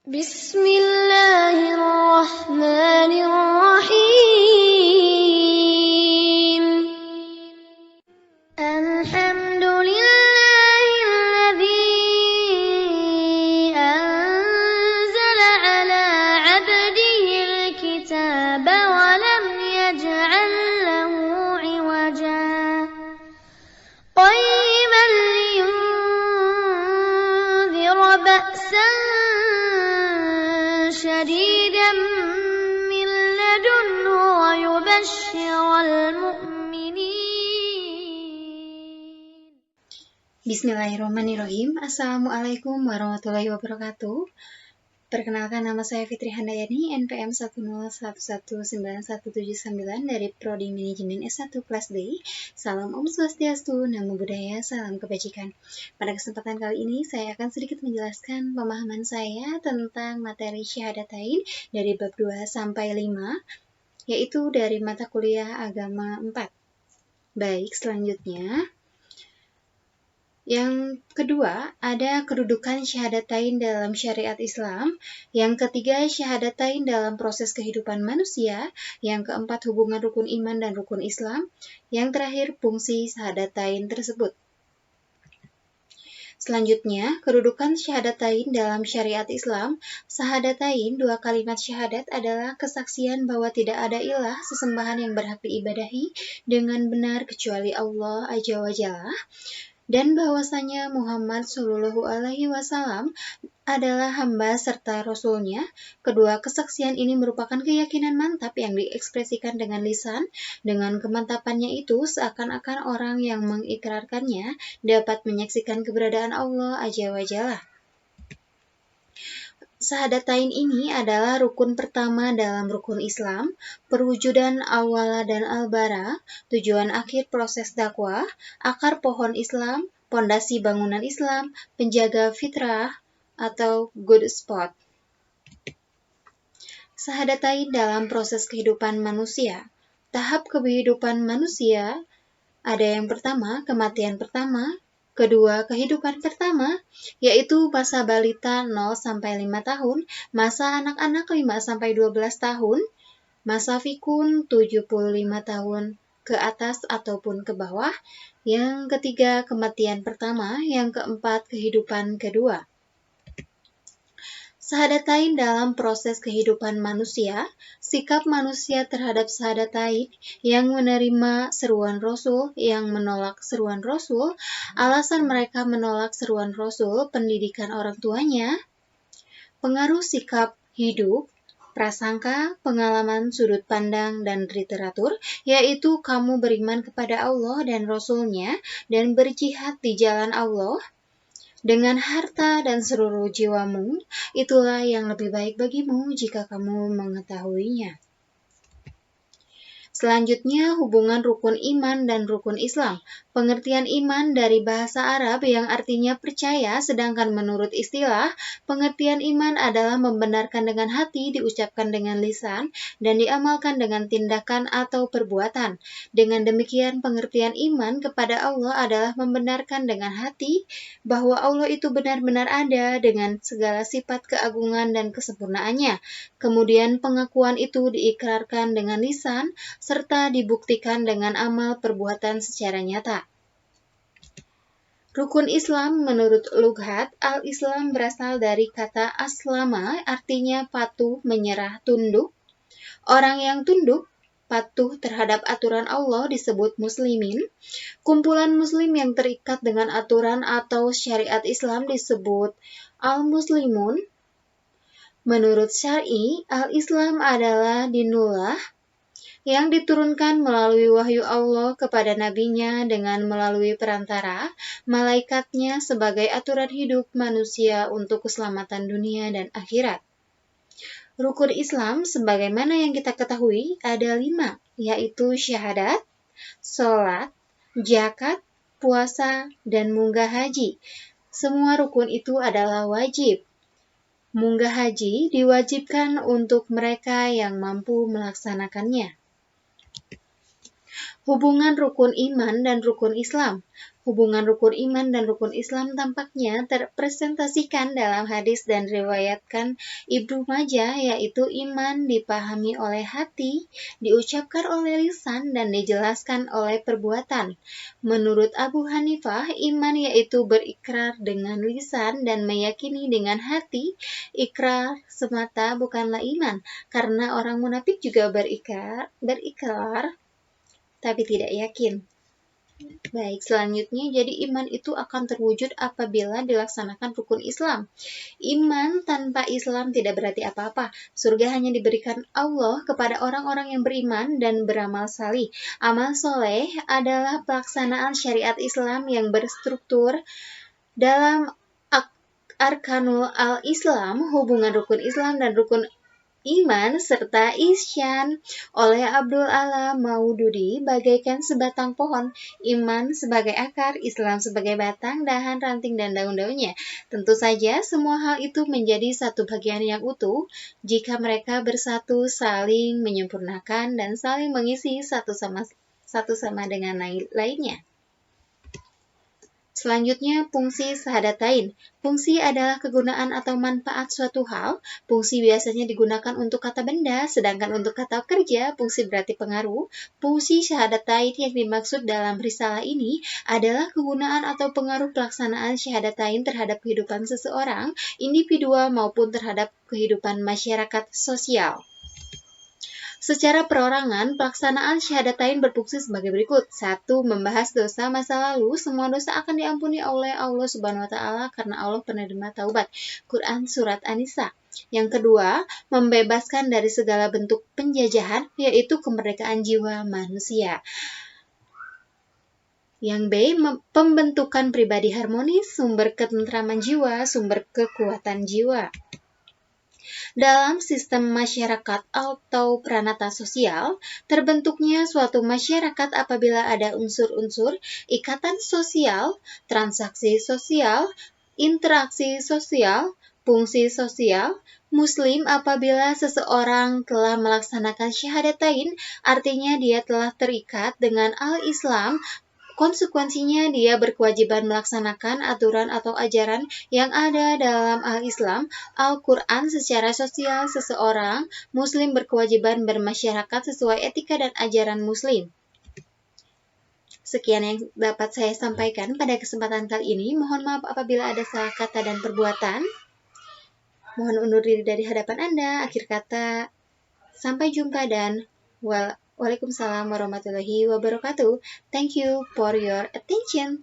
Bismillahirrahmanirrahim. Alhamdulillahilladzi anzala ala 'abdihil kitaba wa lam yaj'al lahu 'iwaja. Qayyiman liyunzira ba'san شديدا من لدنه ويبشر المؤمنين. Bismillahirrahmanirrahim. Assalamualaikum warahmatullahi wabarakatuh. Perkenalkan, nama saya Fitri Handayani, NPM 101119179 dari Prodi Manajemen S1 Kelas D. Salam Om Swastiastu, Namo Buddhaya, Salam Kebajikan. Pada kesempatan kali ini, saya akan sedikit menjelaskan pemahaman saya tentang materi Syahadatain dari bab 2 sampai 5, yaitu dari mata kuliah Agama 4. Baik, selanjutnya. Yang kedua, ada kedudukan syahadatain dalam syariat Islam. Yang ketiga, syahadatain dalam proses kehidupan manusia. Yang keempat, hubungan rukun iman dan rukun Islam. Yang terakhir, fungsi syahadatain tersebut. Selanjutnya, kedudukan syahadatain dalam syariat Islam. Syahadatain, dua kalimat syahadat adalah kesaksian bahwa tidak ada ilah sesembahan yang berhak diibadahi dengan benar kecuali Allah Azza wa Jalla, dan bahwasanya Muhammad Shallallahu Alaihi Wasallam adalah hamba serta Rasulnya. Kedua kesaksian ini merupakan keyakinan mantap yang diekspresikan dengan lisan. Dengan kemantapannya itu, seakan-akan orang yang mengikrarkannya dapat menyaksikan keberadaan Allah Azza wa Jalla. Syahadatain ini adalah rukun pertama dalam rukun Islam, perwujudan awala dan albara, tujuan akhir proses dakwah, akar pohon Islam, pondasi bangunan Islam, penjaga fitrah atau good spot. Syahadatain dalam proses kehidupan manusia. Tahap kehidupan manusia ada yang pertama, kematian pertama. Kedua, kehidupan pertama, yaitu masa balita 0-5 tahun, masa anak-anak 5-12 tahun, masa fikun 75 tahun ke atas ataupun ke bawah. Yang ketiga, kematian pertama. Yang keempat, kehidupan kedua. Syahadatain dalam proses kehidupan manusia, sikap manusia terhadap syahadatain, yang menerima seruan Rasul, yang menolak seruan Rasul, alasan mereka menolak seruan Rasul, pendidikan orang tuanya, pengaruh sikap hidup, prasangka, pengalaman, sudut pandang, dan literatur, yaitu kamu beriman kepada Allah dan Rasul-Nya, dan berjihad di jalan Allah, dengan harta dan seluruh jiwamu, itulah yang lebih baik bagimu jika kamu mengetahuinya. Selanjutnya, hubungan rukun iman dan rukun Islam. Pengertian iman dari bahasa Arab yang artinya percaya, sedangkan menurut istilah, pengertian iman adalah membenarkan dengan hati, diucapkan dengan lisan, dan diamalkan dengan tindakan atau perbuatan. Dengan demikian, pengertian iman kepada Allah adalah membenarkan dengan hati bahwa Allah itu benar-benar ada dengan segala sifat keagungan dan kesempurnaannya. Kemudian pengakuan itu diikrarkan dengan lisan, serta dibuktikan dengan amal perbuatan secara nyata. Rukun Islam menurut lughat, al-Islam berasal dari kata aslama, artinya patuh, menyerah, tunduk. Orang yang tunduk, patuh terhadap aturan Allah disebut muslimin. Kumpulan muslim yang terikat dengan aturan atau syariat Islam disebut al-muslimun. Menurut syar'i, al-Islam adalah dinullah, yang diturunkan melalui wahyu Allah kepada nabinya dengan melalui perantara malaikatnya sebagai aturan hidup manusia untuk keselamatan dunia dan akhirat. Rukun Islam sebagaimana yang kita ketahui ada 5, yaitu syahadat, sholat, zakat, puasa, dan munggah haji. Semua rukun itu adalah wajib. Munggah haji diwajibkan untuk mereka yang mampu melaksanakannya. Hubungan rukun iman dan rukun Islam. Hubungan rukun iman dan rukun Islam tampaknya terpresentasikan dalam hadis dan riwayatkan Ibnu Majah, yaitu iman dipahami oleh hati, diucapkan oleh lisan, dan dijelaskan oleh perbuatan. Menurut Abu Hanifah, iman yaitu berikrar dengan lisan dan meyakini dengan hati. Ikrar semata bukanlah iman, karena orang munafik juga berikrar tapi tidak yakin. Baik, selanjutnya, jadi iman itu akan terwujud apabila dilaksanakan rukun Islam. Iman tanpa Islam tidak berarti apa-apa. Surga hanya diberikan Allah kepada orang-orang yang beriman dan beramal salih. Amal soleh adalah pelaksanaan syariat Islam yang berstruktur dalam Arkanul al-Islam, hubungan rukun Islam dan rukun iman serta ihsan oleh Abdul Ala Maududi bagaikan sebatang pohon, iman sebagai akar, Islam sebagai batang, dahan, ranting, dan daun-daunnya. Tentu saja semua hal itu menjadi satu bagian yang utuh jika mereka bersatu, saling menyempurnakan dan saling mengisi satu sama dengan lainnya. Selanjutnya, fungsi syahadatain. Fungsi adalah kegunaan atau manfaat suatu hal. Fungsi biasanya digunakan untuk kata benda, sedangkan untuk kata kerja, fungsi berarti pengaruh. Fungsi syahadatain yang dimaksud dalam risalah ini adalah kegunaan atau pengaruh pelaksanaan syahadatain terhadap kehidupan seseorang, individual maupun terhadap kehidupan masyarakat sosial. Secara perorangan, pelaksanaan syahadatain berfungsi sebagai berikut. 1. Membahas dosa masa lalu. Semua dosa akan diampuni oleh Allah Subhanahu wa Ta'ala karena Allah penerima taubat. Quran Surat An-Nisa. Yang kedua, membebaskan dari segala bentuk penjajahan, yaitu kemerdekaan jiwa manusia. Yang B, pembentukan pribadi harmonis, sumber ketentraman jiwa, sumber kekuatan jiwa. Dalam sistem masyarakat atau pranata sosial, terbentuknya suatu masyarakat apabila ada unsur-unsur ikatan sosial, transaksi sosial, interaksi sosial, fungsi sosial. Muslim apabila seseorang telah melaksanakan syahadatain, artinya dia telah terikat dengan al-Islam. Konsekuensinya dia berkewajiban melaksanakan aturan atau ajaran yang ada dalam al-Islam, Al-Quran. Secara sosial, seseorang Muslim berkewajiban bermasyarakat sesuai etika dan ajaran Muslim. Sekian yang dapat saya sampaikan pada kesempatan kali ini. Mohon maaf apabila ada salah kata dan perbuatan. Mohon undur diri dari hadapan Anda. Akhir kata, sampai jumpa dan Waalaikumsalam warahmatullahi wabarakatuh. Thank you for your attention.